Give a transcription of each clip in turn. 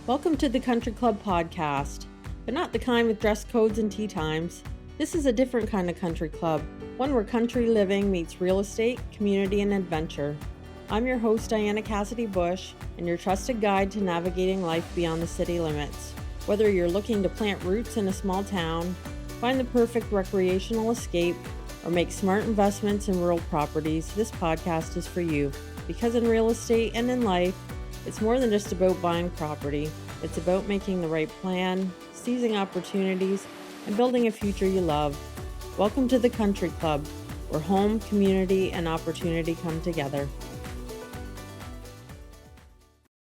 Welcome to the Country Club podcast, but not the kind with dress codes and tea times. This is a different kind of country club, one where country living meets real estate, community, and adventure. I'm your host, Diana Cassidy-Bush, and your trusted guide to navigating life beyond the city limits. Whether you're looking to plant roots in a small town, find the perfect recreational escape, or make smart investments in rural properties, this podcast is for you. Because in real estate and in life, it's more than just about buying property. It's about making the right plan, seizing opportunities, and building a future you love. Welcome to the Country Club, where home, community, and opportunity come together.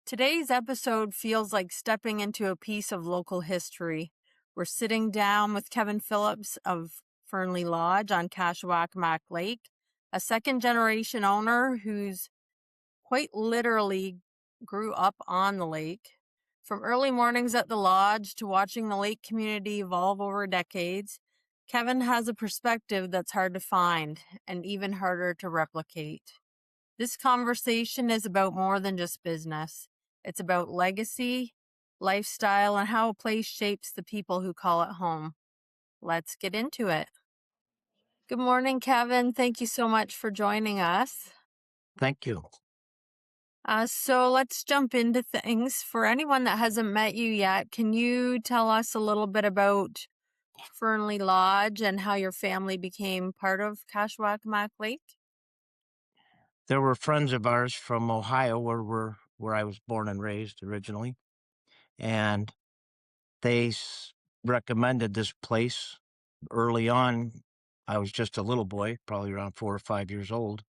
Today's episode feels like stepping into a piece of local history. We're sitting down with Kevin Phillips of Fernleigh Lodge on Kashwakamak Lake, a second-generation owner who's quite literally grew up on the lake. From early mornings at the lodge to watching the lake community evolve over decades, Kevin has a perspective that's hard to find and even harder to replicate. This conversation is about more than just business. It's about legacy, lifestyle, and how a place shapes the people who call it home. Let's get into it. Good morning, Kevin. Thank you so much for joining us. Thank you. So let's jump into things. For anyone that hasn't met you yet, can you tell us a little bit about Fernleigh Lodge and how your family became part of Kashwakamak Lake? There were friends of ours from Ohio, where I was born and raised originally, and they recommended this place early on. I was just a little boy, probably around 4 or 5 years old.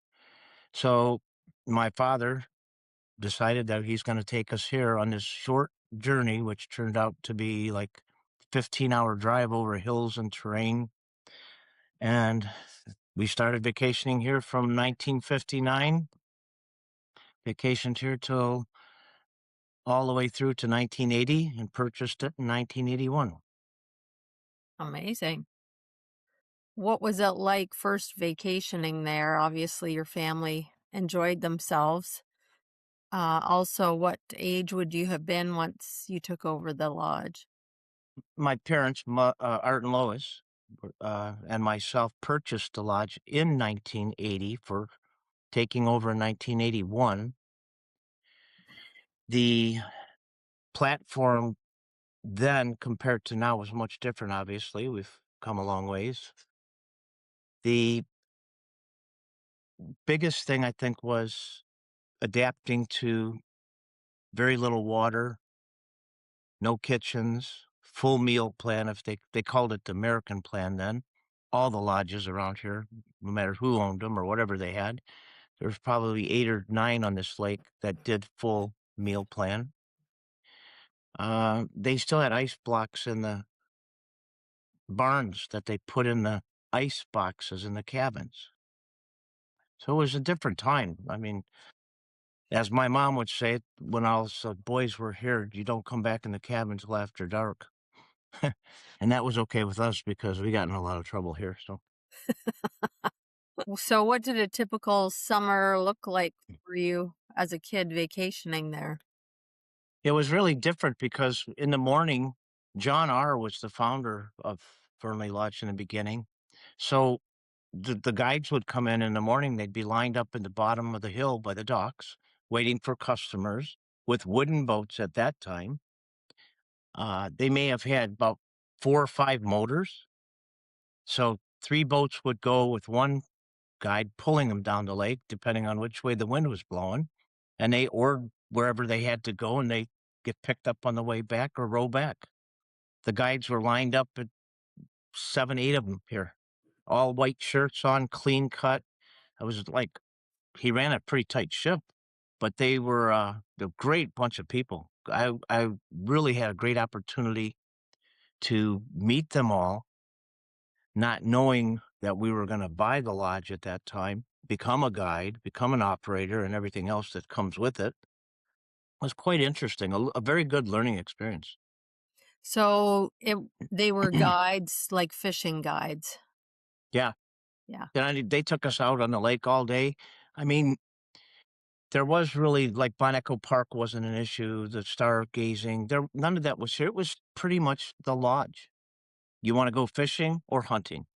So my father decided that he's going to take us here on this short journey, which turned out to be like 15-hour drive over hills and terrain. And we started vacationing here from 1959, vacationed here till all the way through to 1980 and purchased it in 1981. Amazing. What was it like first vacationing there? Obviously, your family enjoyed themselves. Also, what age would you have been once you took over the lodge? My parents, Art and Lois, and myself purchased the lodge in 1980 for taking over in 1981. The platform then compared to now was much different, obviously. We've come a long ways. The biggest thing, I think, was adapting to very little water, no kitchens, full meal plan. If they called it the American plan then. All the lodges around here, no matter who owned them or whatever they had, there's probably 8 or 9 on this lake that did full meal plan. They still had ice blocks in the barns that they put in the ice boxes in the cabins. So it was a different time. I mean, as my mom would say, when all the boys were here, you don't come back in the cabin till after dark. And that was okay with us because we got in a lot of trouble here. So, what did a typical summer look like for you as a kid vacationing there? It was really different because in the morning, John R. was the founder of Fernleigh Lodge in the beginning. So the guides would come in the morning. They'd be lined up in the bottom of the hill by the docks, waiting for customers with wooden boats at that time. They may have had about 4 or 5 motors. So 3 boats would go with one guide pulling them down the lake, depending on which way the wind was blowing. And they oared wherever they had to go, and they get picked up on the way back or row back. The guides were lined up at 7, 8 of them here, all white shirts on, clean cut. I was like, he ran a pretty tight ship, but they were a great bunch of people. I really had a great opportunity to meet them all, not knowing that we were going to buy the lodge at that time, become a guide, become an operator, and everything else that comes with it. Was quite interesting, a very good learning experience. So they were guides, like fishing guides. Yeah. Yeah. And they took us out on the lake all day. I mean, There was really like Bonnecco Park wasn't an issue, the stargazing, there none of that was here. It was pretty much the lodge. You wanna go fishing or hunting,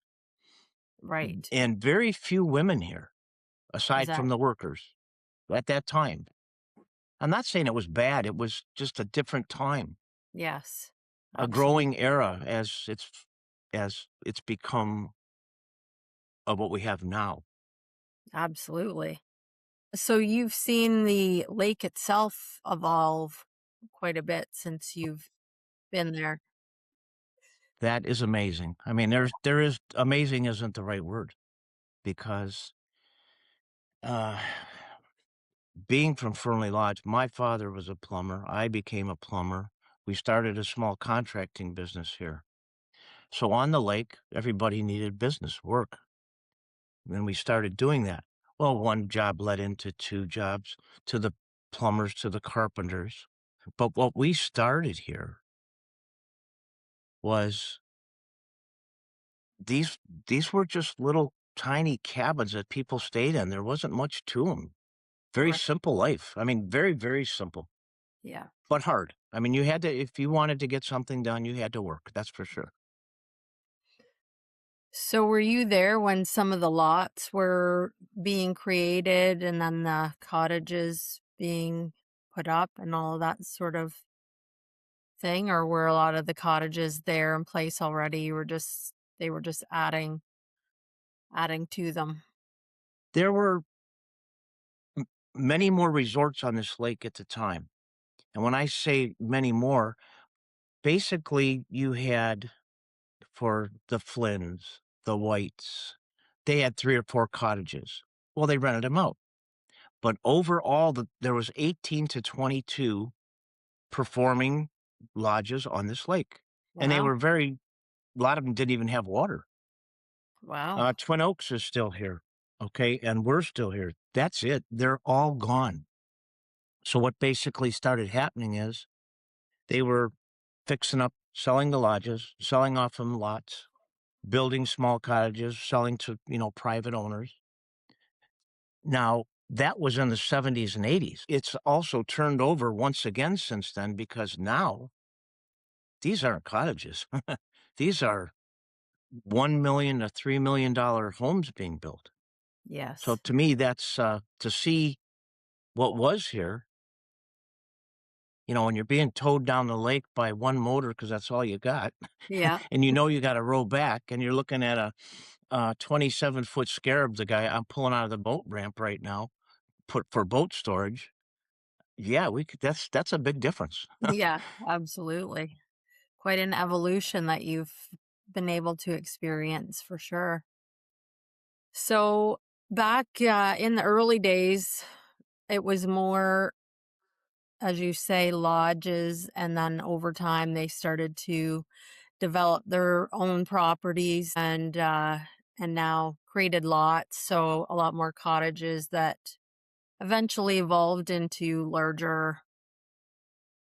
Right. and very few women here, Is aside that from the workers at that time. I'm not saying it was bad, it was just a different time, yes. a Absolutely. growing era as it's become of what we have now. Absolutely. So you've seen the lake itself evolve quite a bit since you've been there. That is amazing. I mean, there is amazing isn't the right word because, uh, being from Fernleigh Lodge, my father was a plumber, I became a plumber. We started a small contracting business here. So on the lake, everybody needed business, work, and we started doing that. Well, one job led into 2 jobs, to the plumbers, to the carpenters. But what we started here was these these were just little tiny cabins that people stayed in. There wasn't much to them. Very Right. simple life. I mean, very, very simple, Yeah. but hard. I mean, you had to if you wanted to get something done, you had to work, that's for sure. So were you there when some of the lots were being created and then the cottages being put up and all of that sort of thing? Or were a lot of the cottages there in place already? You were just they were just adding to them. There were m many more resorts on this lake at the time, and when I say many more, basically, you had for the Flynns, the Whites, they had 3 or 4 cottages. Well, they rented them out, but overall, there was 18 to 22 performing lodges on this lake, and they Wow. were very a lot of them didn't even have water. Wow. Twin Oaks is still here, okay, and we're still here. That's it. They're all gone. So what basically started happening is they were fixing up, selling the lodges, selling off them lots, building small cottages, selling to, private owners. Now, that was in the 70s and 80s. It's also turned over once again since then because now these aren't cottages. These are 1,000,000 to $3,000,000 homes being built. So Yes. to me, that's, to see what was here, when you're being towed down the lake by one motor because that's all you got, Yeah. and you gotta row back, and you're looking at a, 27-foot scarab, the guy I'm pulling out of the boat ramp right now, put for boat storage. Yeah, we could that's a big difference. Yeah, absolutely. Quite an evolution that you've been able to experience for sure. So back in the early days, it was more, as you say, lodges, and then over time they started to develop their own properties and now created lots. So a lot more cottages that eventually evolved into larger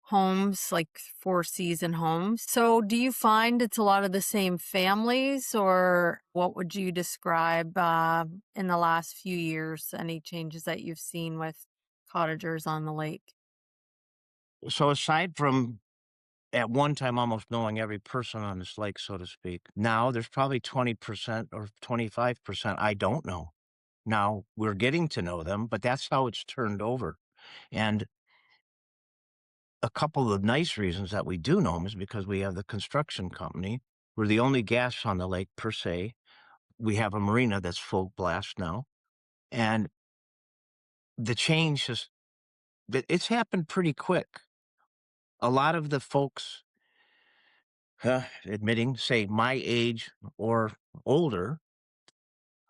homes, like four-season homes. So do you find it's a lot of the same families, or what would you describe, in the last few years, any changes that you've seen with cottagers on the lake? So aside from at one time almost knowing every person on this lake, so to speak, now there's probably 20% or 25% I don't know. Now we're getting to know them, but that's how it's turned over. And a couple of nice reasons that we do know them is because we have the construction company. We're the only gas on the lake per se. We have a marina that's full blast now. And the change has it's happened pretty quick. A lot of the folks, admitting, say my age or older,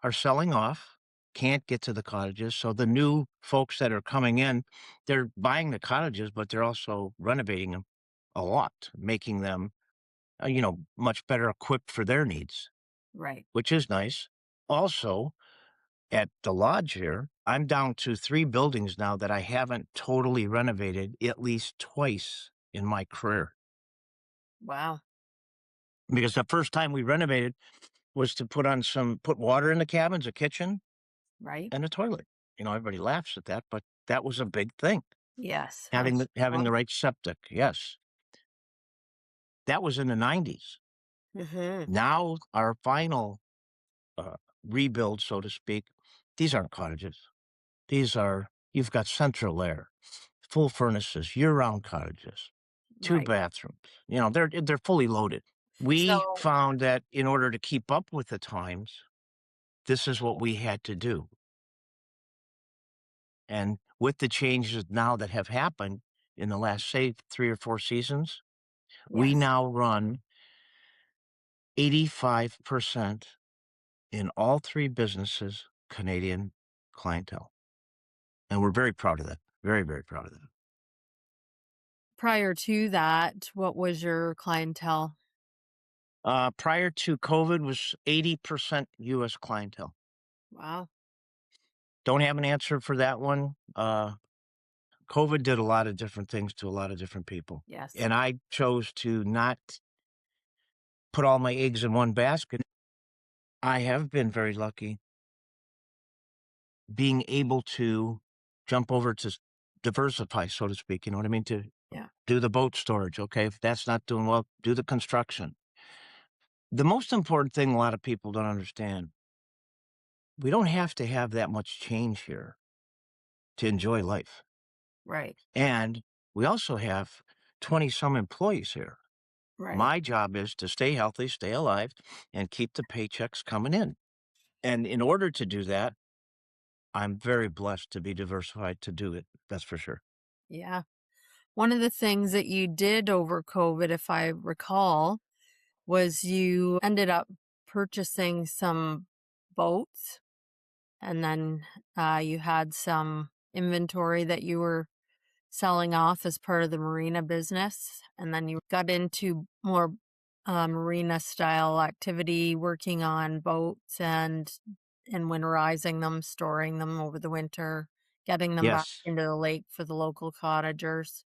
are selling off, can't get to the cottages. So the new folks that are coming in, they're buying the cottages, but they're also renovating them a lot, making them, much better equipped for their needs, Right. which is nice. Also, at the lodge here, I'm down to 3 buildings now that I haven't totally renovated at least twice in my career. Wow. Because the first time we renovated was to put water in the cabins, a kitchen, Right. and a toilet. Everybody laughs at that, but That was a big thing. Yes, Having the absolutely. right septic, yes. That was in the '90s. Mhm. Now our final, uh, rebuild, so to speak, these aren't cottages. These are you've got central air, full furnaces, year-round cottages, 2 Right. bathrooms, they're fully loaded. We So found that in order to keep up with the times, this is what we had to do, and with the changes now that have happened in the last, say, 3 or 4 seasons, we yes. now run 85% in all 3 businesses Canadian clientele, and we're very proud of that. Very, very proud of that. Prior to that, what was your clientele? Prior to COVID was 80% US clientele. Wow. Don't have an answer for that one. COVID did a lot of different things to a lot of different people, Yes. and I chose to not put all my eggs in one basket. I have been very lucky being able to jump over to diversify, so to speak, you know what I mean? To Yeah. do the boat storage, okay? If that's not doing well, do the construction. The most important thing a lot of people don't understand, we don't have to have that much change here to enjoy life. Right. And we also have 20 some employees here. Right. My job is to stay healthy, stay alive, and keep the paychecks coming in. And in order to do that, I'm very blessed to be diversified to do it. That's for sure. Yeah. One of the things that you did over COVID, if I recall, was you ended up purchasing some boats, and then you had some inventory that you were selling off as part of the marina business. And then you got into more marina style activity, working on boats and winterizing them, storing them over the winter, getting them back Yes, into the lake for the local cottagers.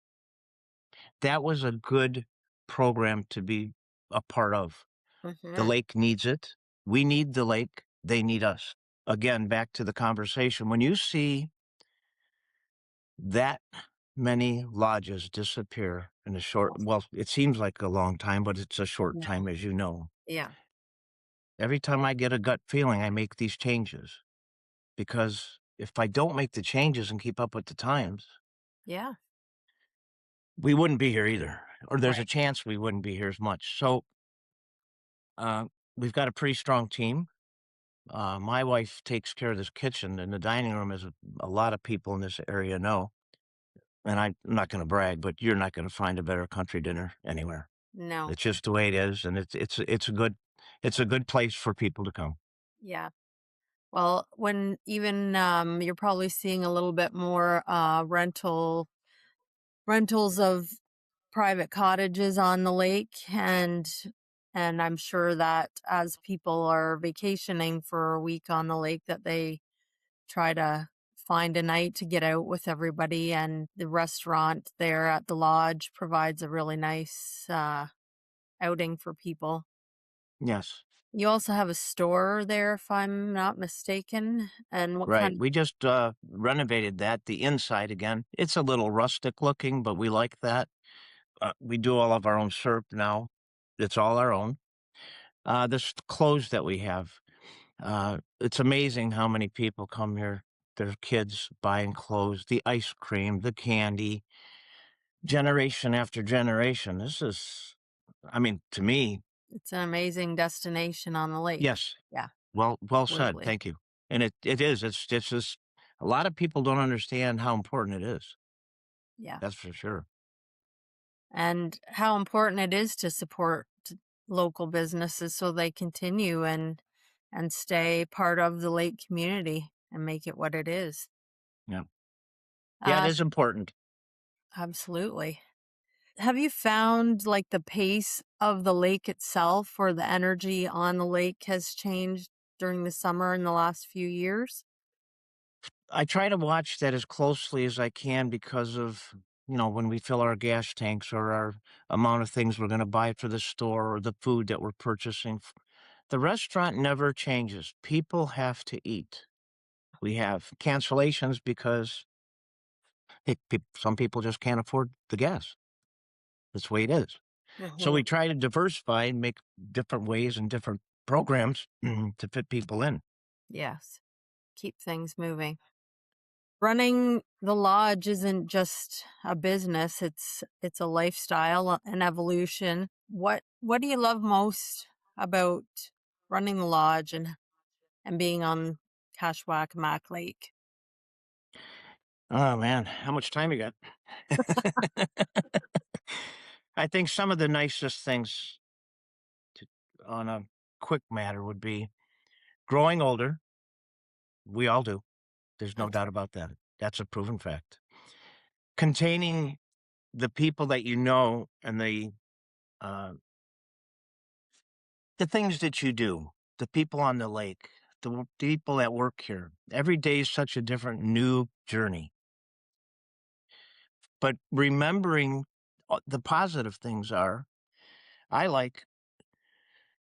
that was a good program to be a part of. The Hmm. lake needs it. We need the lake. They need us. Again, back to the conversation. When you see that many lodges disappear in a short Yes. well, it seems like a long time, but it's a short No. time, as you know. Yeah. Every time I get a gut feeling, I make these changes because if I don't make the changes and keep up with the times, Yeah. we wouldn't be here either, or there's a Right. chance we wouldn't be here as much. So, uh, we've got a pretty strong team. My wife takes care of this kitchen and the dining room, as a lot of people in this area know. And I'm not going to brag, but you're not going to find a better country dinner anywhere. No. It's just the way it is, and it's a good place for people to come. Yeah. Well, when even you're probably seeing a little bit more rentals of private cottages on the lake, and I'm sure that as people are vacationing for a week on the lake that they try to find a night to get out with everybody, and the restaurant there at the lodge provides a really nice outing for people. Yes, You also have a store there, if I'm not mistaken. And what right. kind? We just renovated that, the inside again. It's a little rustic looking, but we like that. We do all of our own syrup now. It's all our own. This clothes that we have, it's amazing how many people come here. Their kids buying clothes, the ice cream, the candy, generation after generation. I mean, to me, It's an amazing destination on the lake. yes. Yeah, Well said. absolutely. Thank you. And it is. It's just a lot of people don't understand how important it is. Yeah. That's for sure. And how important it is to support local businesses so they continue and stay part of the lake community and make it what it is. Yeah. Yeah, it Uh is important. Absolutely. Have you found like the pace of the lake itself or the energy on the lake has changed during the summer in the last few years? I try to watch that as closely as I can because of, when we fill our gas tanks or our amount of things we're going to buy for the store or the food that we're purchasing. The restaurant never changes. People have to eat. We have cancellations because Some people just can't afford the gas. That's the way it is. So Hmm. we try to diversify and make different ways and different programs to fit people in. Yes. Keep things moving. Running the lodge isn't just a business, it's a lifestyle, an evolution. What do you love most about running the lodge and being on Kashwakamak Lake? Oh man, how much time you got? I think some of the nicest things to, on a quick matter would be growing older. We all do. There's no Abs- doubt about that. That's a proven fact. Containing the people that you know and uh, the things that you do, the people on the lake, people that work here. Every day is such a different new journey. But remembering the positive things are, I like,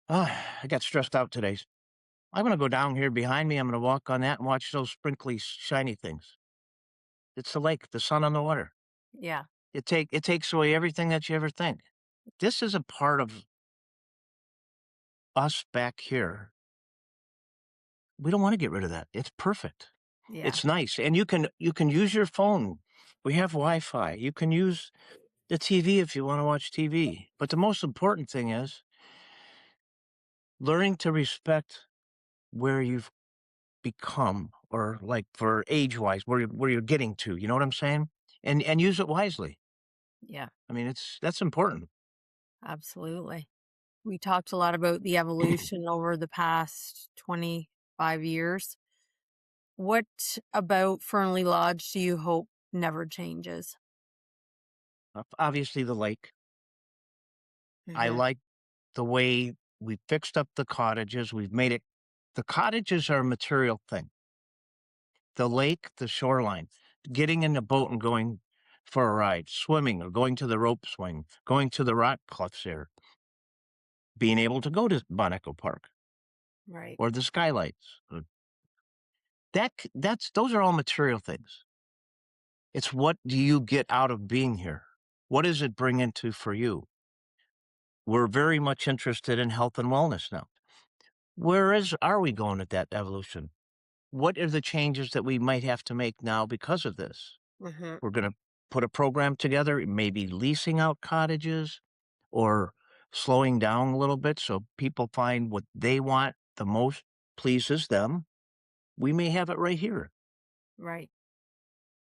I got stressed out today. I'm going to go down here behind me. I'm going to walk on that and watch those sprinkly, shiny things. It's the lake, the sun on the water. yeah, It takes away everything that you ever think. This is a part of us back here. We don't want to get rid of that. It's perfect. yeah, It's nice, and you can use your phone. We have Wi-Fi. You can use the TV if you want to watch TV. But the most important thing is learning to respect where you've become, or like for age-wise, where you're getting to. You know what I'm saying? And use it wisely. yeah, I mean, that's important. absolutely. We talked a lot about the evolution over the past 25 years. What about Fernleigh Lodge do you hope never changes? Obviously, the lake. I Hmm. like the way we fixed up the cottages. We've made it. The cottages are a material thing. The lake, the shoreline, getting in the boat and going for a ride, swimming or going to the rope swing, going to the rock cliffs there, being able to go to Boneco Park Right. or the skylights. Those are all material things. It's what do you get out of being here? What does it bring into for you? We're very much interested in health and wellness now. Are we going at that evolution? What are the changes that we might have to make now because of this? Hmm. We're going to put a program together, maybe leasing out cottages or slowing down a little bit so people find what they want the most pleases them. We may have it right here. Right.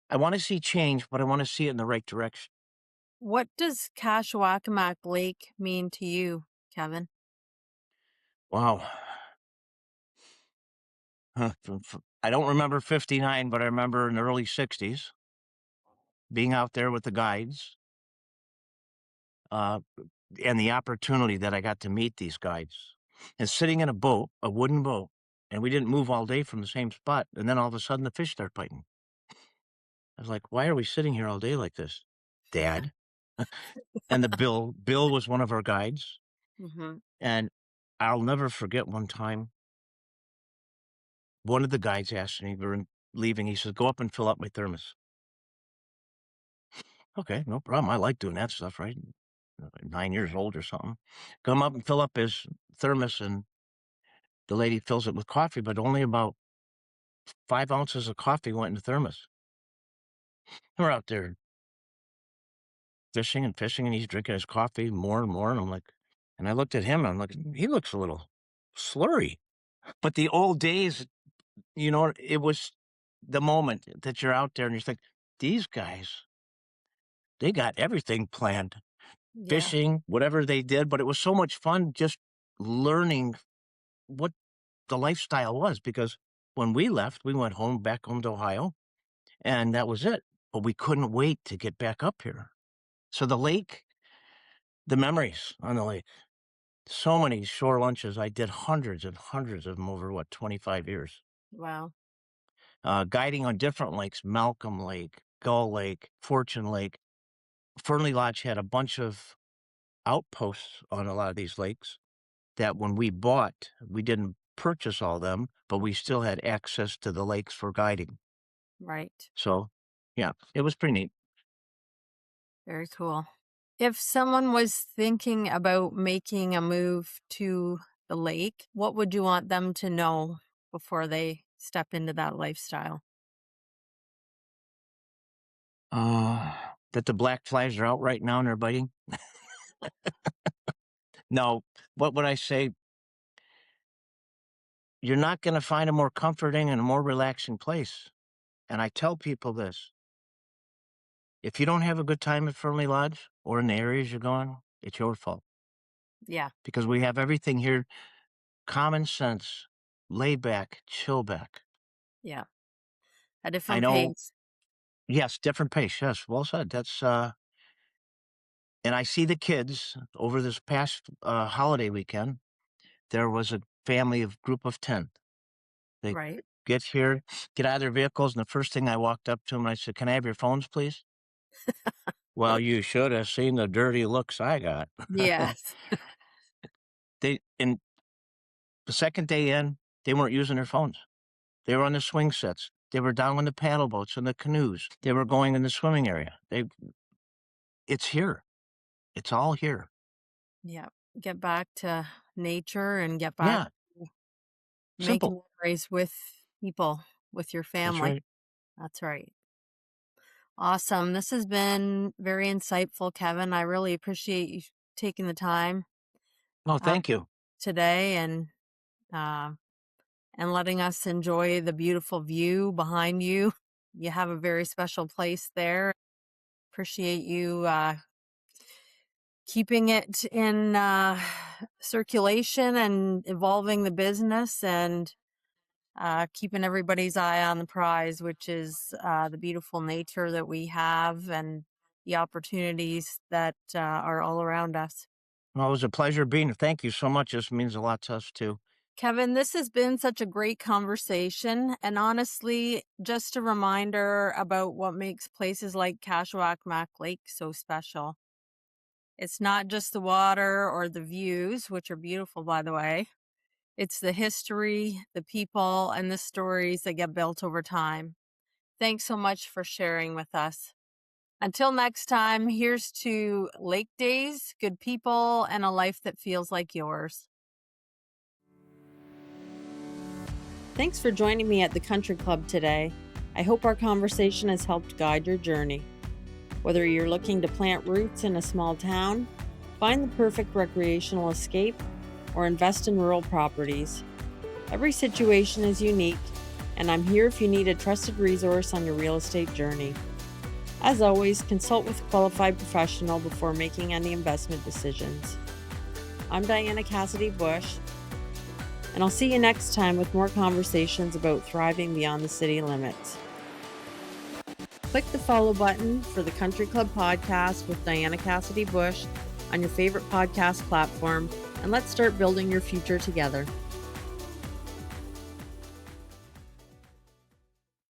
I want to see change, but I want to see it in the right direction. What does Kashwakamak Lake mean to you, Kevin? Wow. I don't remember 59, but I remember in the early 60s being out there with the guides. Uh, and the opportunity that I got to meet these guys and sitting in a boat, a wooden boat, and we didn't move all day from the same spot. And then all of a sudden the fish start biting. I was like, why are we sitting here all day like this, Dad? And Bill was one of our guides. Hmm. And I'll never forget one time, one of the guides asked me, we were leaving, he says, go up and fill up my thermos. Okay, no problem. I like doing that stuff, right? 9 years old or something. Come up and fill up his thermos, and the lady fills it with coffee, but only about 5 ounces of coffee went in the thermos. We're out there fishing, and he's drinking his coffee more and more, and I'm like, and I looked at him, and I'm like, "He looks a little slurry." But the old days, it was the moment that you're out there and you think, "These guys, they got everything planned." Yeah. Fishing, whatever they did, but it was so much fun just learning what the lifestyle was, because when we left, we went back home to Ohio, and that was it. But we couldn't wait to get back up here. So the lake, the memories on the lake, so many shore lunches. I did hundreds and hundreds of them over 25 years. Wow. Guiding on different lakes, Malcolm Lake, Gull Lake, Fortune Lake. Fernleigh Lodge had a bunch of outposts on a lot of these lakes that when we bought, we didn't purchase all them, but we still had access to the lakes for guiding. Right. So, Yeah, it was pretty neat. Very cool. If someone was thinking about making a move to the lake, what would you want them to know before they step into that lifestyle? That the black flies are out right now and they're biting. No, what would I say? You're not going to find a more comforting and a more relaxing place. And I tell people this: if you don't have a good time at Fernleigh Lodge or in the areas you're going, it's your fault Yeah, because we have everything here: common sense, lay back, chill back. yeah. A I different know, pace. yes, different pace. Yes, well said. And I see the kids over this past holiday weekend. There was a family of group of 10. They Right. get here, get out of their vehicles, and the first thing I walked up to them, I said, "Can I have your phones, please?" Well, you should have seen the dirty looks I got. Yes. And the second day in, they weren't using their phones. They were on the swing sets. They were down on the paddle boats and the canoes. They were going in the swimming area. It's here. It's all here. Yeah. Get back to nature and get back Yeah, to simple. making memories with people, with your That's family. right. That's right. Awesome. This has been very insightful, Kevin. I really appreciate you taking the time Oh, uh, thank you. today uh, and letting us enjoy the beautiful view behind you. You have a very special place there. Appreciate you keeping it in circulation and evolving the business and keeping everybody's eye on the prize, which is the beautiful nature that we have and the opportunities that are all around us. Well, it was a pleasure being here. Thank you so much. This means a lot to us too. Kevin, this has been such a great conversation. And honestly, just a reminder about what makes places like Kashwakamak Lake so special. It's not just the water or the views, which are beautiful, by the way. It's the history, the people, and the stories that get built over time. Thanks so much for sharing with us. Until next time, here's to lake days, good people, and a life that feels like yours. Thanks for joining me at the Country Club today. I hope our conversation has helped guide your journey. Whether you're looking to plant roots in a small town, find the perfect recreational escape, or invest in rural properties, every situation is unique, and I'm here if you need a trusted resource on your real estate journey. As always, consult with a qualified professional before making any investment decisions. I'm Diana Cassidy-Bush, and I'll see you next time with more conversations about thriving beyond the city limits. Click the follow button for the Country Club podcast with Diana Cassidy-Bush on your favorite podcast platform, and let's start building your future together.